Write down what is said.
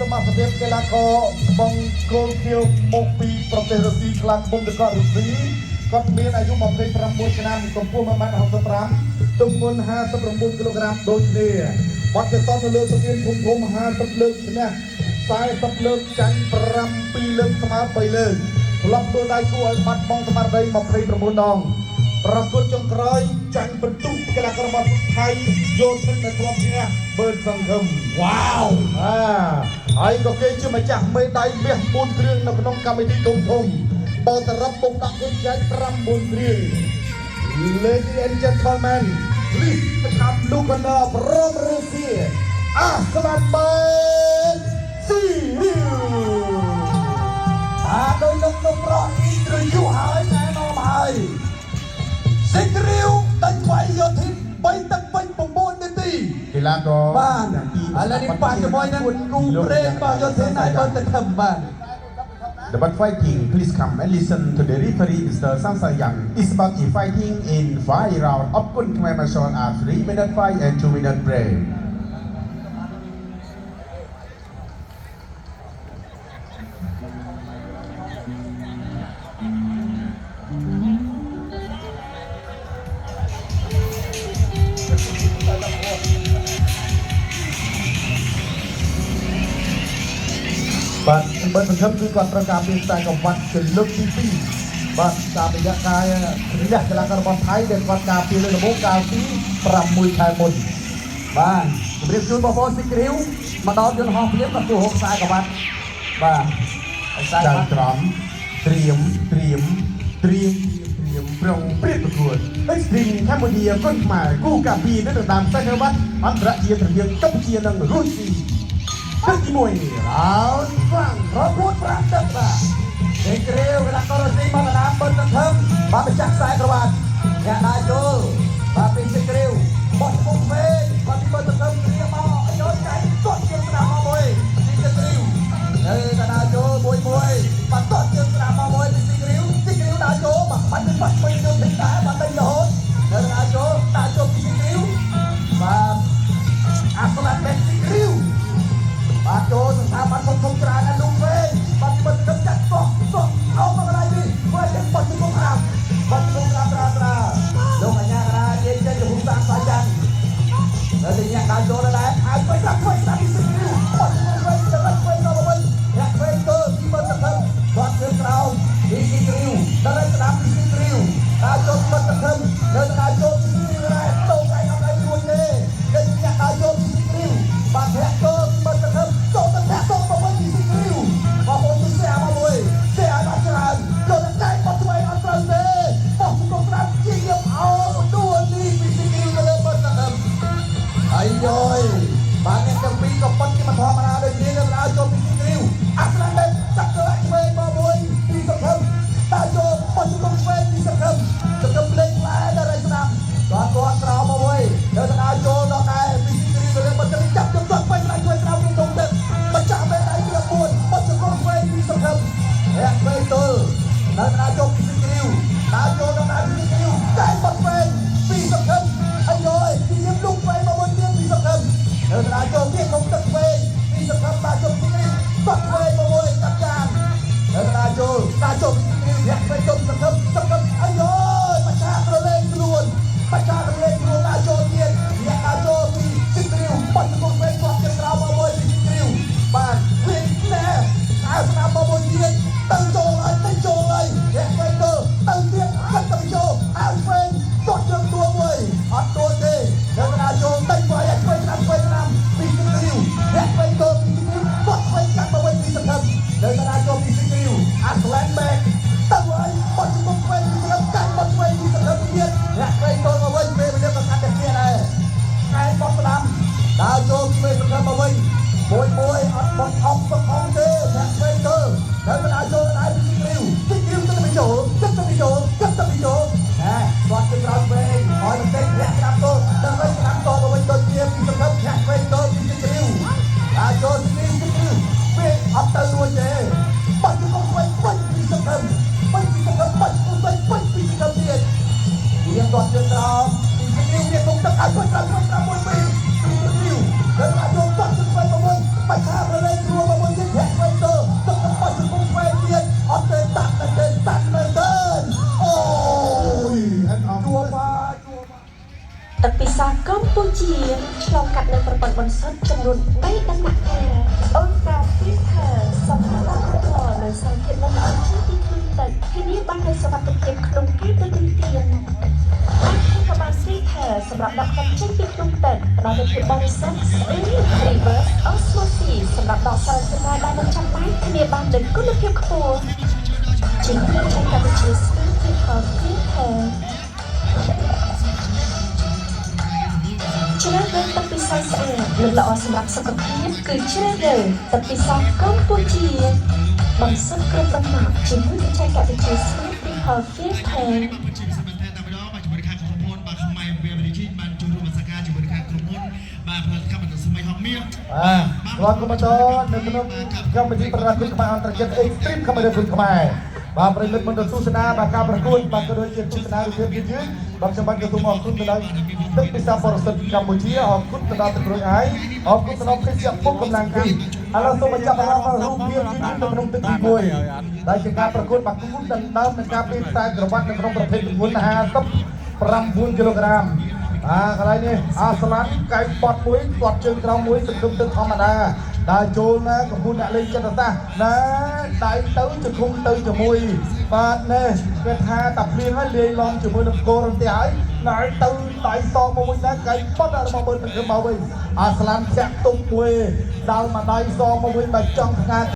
សមត្ថភាពកីឡាករបងគោលខៀវមកពីប្រទេសរុស្ស៊ីខ្លាំងមុំទៅក៏រុស្ស៊ីគាត់មានអាយុ26ឆ្នាំកម្ពស់1.65 ទម្ងន់59គីឡូក្រាមដូចគ្នាបាត់ទៅតនៅលើស្ពានធំ50លើកឈ្នះ40លើកចាញ់7លើកស្មើ3លើកធ្លាប់ធ្វើដៃគូឲ្យបាត់បង់ស្មារតី29ដងប្រកួតចុងក្រោយចាញ់បន្ទុកកីឡាកររបស់ថៃយោធាននៅធ្លាប់ឈ្នះបឺនសង្ឃឹមវ៉ាវហើយក៏គេជាម្ចាស់មេដាយមាស4គ្រឿងនៅក្នុងកម្មវិធីធំបោសរុបបុកដាក់វិញចែក9គ្រឿង Ladies and gentlemen please welcome Lukander from Russia Aslan Ben Siriu ដោយលោកនំរកអ៊ីទ្រយូហើយណែនាំហើយសេក្រីវដាច់វាយយោធាន3ទឹកពេញ9នាទីកីឡាករបានឥឡូវនេះបាត់ជាមួយនឹងគូប្រេងរបស់យោធានឲ្យបើទៅខំបាន The bad fighting, please come and listen to the referee, Mr. Samsayang. It's about the fighting in 5 rounds of Kun Khmer martial arts, 3-minute fight and 2-minute break. បាទបើសង្ឃឹមគឺគាត់ត្រូវការពីខ្សែក្រវ៉ាត់ជាលើកទី2បាទតាមរយៈការរយៈកីឡាកររបស់ថៃដែលគាត់ការពីលើដំបូងកាលពី6ខែមុនបាទជម្រាបជូនបងប្អូនស៊ីគ្រីវមកដល់យន្តហោះភ្លាមក៏គួរហូបខ្សែក្រវ៉ាត់បាទខ្សែក្រវ៉ាត់ត្រង់ត្រៀមប្រងព្រៀបប្រកួត Extreme Cambodia គុនខ្មែរគូកាពីនៅតាមខ្សែក្រវ៉ាត់អន្តរជាតិរវាងកម្ពុជានិងរុស្ស៊ីទឹកទី1 round 5ប្រកួត5ទឹកបាទសេក្រីវកីឡាកររុស្ស៊ីមកតាមបិទសង្ឃឹមបាទម្ចាស់ខ្សែក្រវ៉ាត់អ្នកដាចូលបាទពីសេក្រីវបោះមុខវែងបាទពីបិទសង្ឃឹមគ្រាមកឲ្យចូលចៃទាត់ជើងស្ដាំមកមួយពីសេក្រីវនៅកណ្ដាលចូលមួយបាទទាត់ជើងស្ដាំមកមួយពីសេក្រីវដាក់ចូលបាទបាច់ទៅបាច់ពេញទៅតែបាទតែរហូតនៅកណ្ដាលចូលដាក់ចូលពីសេក្រីវបាទអាស្លាប់បែកសេក្រីវបាទចូលស្ថាប័នធំច្រើនណាស់លោកវិញបាទមិនគិតចាត់សោះអោមកកន្លែងនេះវិញតែបាត់ជង្គង់ក្រាបលោកអញ្ញារានិយាយចេញទៅvùngសាស្ត្រសាយ៉ាងហើយតែអ្នកដើរចូលដែរហើយទៅដាក់ធ្វើស្ដាប់ពីសិលបាត់ជង្គង់វិញទៅបាត់វិញទៅវិញអ្នកវិញទៅពីមិនទៅគាត់ជើងក្រោមពីស៊ីគ្រីវដល់ស្ដាប់ពីស៊ីគ្រីវដើរចូលមិនទៅនៅដើរចូលពីស៊ីគ្រីវដែរទៅឯងអត់ឲ្យរួចទេតែអ្នកដើរចូលពីស៊ីគ្រីវបាទធាក់ចូលមិនទៅចូលទៅធាក់ចូលទៅវិញពីស៊ីគ្រីវបងប្អូនទៅស្អាមកមួយស្អាមកច្រើនចូលទៅតែបាត់ស្វែងអត់ត្រូវទេបោះទៅក្រាបជាយកអោដួលនេះពីស៊ីគ្រីវទៅលើបាត់ទៅអាយយបាទអ្នកទាំងពីរក៏ប៉ុតជាមិនធម្មតាដូចគ្នានៅដើរចូលពីស៊ីគ្រីវអាស្លាប់ដែរចាក់ទៅឆ្វេងមកមួយពីសង្ឃឹមដើរចូលបាត់ទៅឆ្វេងពីសង្ឃឹមលេងផ្លែដល់ស្ដាប់គាត់ក្រោមមកមួយនៅដើរចូលដល់ដែរពីស៊ីគ្រីវទៅលើបាត់ទៅចាប់ទៅបាត់ពេញដល់ជួយក្រោមក្នុងទឹកបញ្ចាក់មេដៃទី4បាត់ទៅឆ្វេងពីសង្ឃឹមអ្នកវេទល់នៅដើរចូលពីស៊ីគ្រីវដើរចូលដល់ដែរពីស៊ីគ្រីវតែបាត់ពេញពីសង្ឃឹមអាយយពីយើងលុកពេញមកមួយទៀតពីសង្ឃឹមនៅដើរចូលទៀតក្នុងទឹកពេញពីសង្ឃឹមដើរចូលពីនេះបាត់ពេញមកមួយកាត់ចាននៅដើរចូលពីស៊ីគ្រីវអ្នកវេទល់សង្ឃឹមអាយយបញ្ចាក់រលែងខ្លួនដើរចូលទៀតអ្នកដើរចូលពីស៊ីគ្រីវបាត់ទៅពេញគាត់ទៅក្រោមមកមួយពីស៊ីគ្រីវបាទវិញណែអាស្នាមមកមួយទៀតទៅចូលហើយអ្នកវេទល់ទៅទៀតកាត់ទៅចូលអាវវិញគាត់ជើងទួមួយអត់ទួទេនៅដើរចូលទៅវាយឲ្យពេញឆ្នាំពីស៊ីគ្រីវអ្នកវេទល់ពីស៊ីគ្រីវគាត់វិញកាត់មកវិញពីសង្ឃឹមនៅដើរចូលពីស៊ីគ្រីវអាស្លែនបែកទៅហើយបាត់ទៅពេញពីសង្ឃឹមកាត់មកវិញពីសង្ឃឹមទៀតអ្នកវេទល់មកវិញពេលវេលាក៏កាត់តែទៀតដែរឯងបោះស្ដាំដើរចូលពីសង្ឃឹមមកវិញមួយអត់បោះអស់បោះទេអ្នកវេទល់នៅដើរចូលដែរពីស៊ីគ្រីវទៅចូលហ៎គាត់ទៅក្រោយវិញឲ្យបន្តិចអ្នកស្ដាប់ទៅដើម្បីស្ដាប់តទៅវិញដូចជាពីសង្ឃឹមអ្នកវេទល់ពីស៊ីគ្រីវដើរចូលស៊ីគ្រីវពេលអត់ទៅរួចទេបាត់ទៅវិញពីសង្ឃឹមបាត់ពីសង្ឃឹមបាត់ទៅវិញពីសង្ឃឹមទៀតយើងគាត់ជើងក្រោមពីស៊ីគ្រីវវាទុកទឹកឲ្យគាត់ត្រូវមួយពីស៊ីគ្រីវដល់ចូលគាត់ទៅវិញមកវិញបាច់ថាប្រឡែងរួចមក ជាឆ្លងកាត់នៅប្រព័ន្ធបន្សុទ្ធចំនួន3ដំណាក់កាលអូនកាពីខើសម្រាប់ផលនៅសង្ឃានល្អជាទីឃើញទៅធានាបាននូវសុវត្ថិភាពក្នុងការទៅទីទានអាចធ្វើបានស៊ីខើសម្រាប់ដកដង្ចេញពីក្នុងទឹកផ្ដល់នូវភាពបរិសុទ្ធស្អាត reverse osmosis សម្រាប់ដកសារធាតុរ៉ែដែលមិនចាំបាច់ធានាបាននូវគុណភាពខ្ពស់ជាងការចាត់ការវិទ្យាស្ថានភាពផលពីខើជ្រើសរើសទឹកពិសោធន៍ស្អាតនិងល្អសម្រាប់សុខភាពគឺជ្រើសរើសទឹកពិសោធន៍កម្ពុជាបន្សុទ្ធគ្រប់ដំណាក់ជាមួយបច្ចេកវិទ្យាស្មាតពីផលពីខើបាទកុំបន្តនៅក្នុងកម្មវិធីប្រណាំងគុណខ្មែរអន្តរជាតិ Extreme ខ្មែរគុណខ្មែរបាទប្រិមិត្តមន្តទស្សនាបាទការប្រកួតបាទក៏ដូចជាទស្សនារូបភាពយឺតៗបាទខ្ញុំបាទក៏សូមអរគុណទៅដល់ទឹកពិសាបរិសុទ្ធកម្ពុជាអរគុណទៅដល់ទឹករួយហើយអរគុណទៅដល់ភេសជ្ជៈពុកកម្លាំងពីឥឡូវសូមបញ្ចប់អារម្មណ៍រូបភាពយឺតៗនៅក្នុងទឹកទី1ដែលជាការប្រកួតបាក់គូដណ្ដើមនឹងការពីខ្សែក្រវ៉ាត់នៅក្នុងប្រភេទទម្ងន់59 គីឡូក្រាមកន្លែងនេះអាស្លាន់កែបត់មួយគាត់ជើងក្រោមមួយសង្គមទឹកធម្មតាដែលចូលណាកំពុងអ្នកលេងចិត្តសាស្ត្រណាដៃទៅជង្គង់ទៅជាមួយបាទនេះគេថាតាភ្លៀងហើយលាយឡំជាមួយនឹងគោរន្ទះហើយណែទៅដៃសមកមួយដែរកែបត់របស់មើលទៅមកវិញអាស្លាន់ធាក់ទុំមួយដល់មកដៃសមកវិញបើចង់ស្ងាត់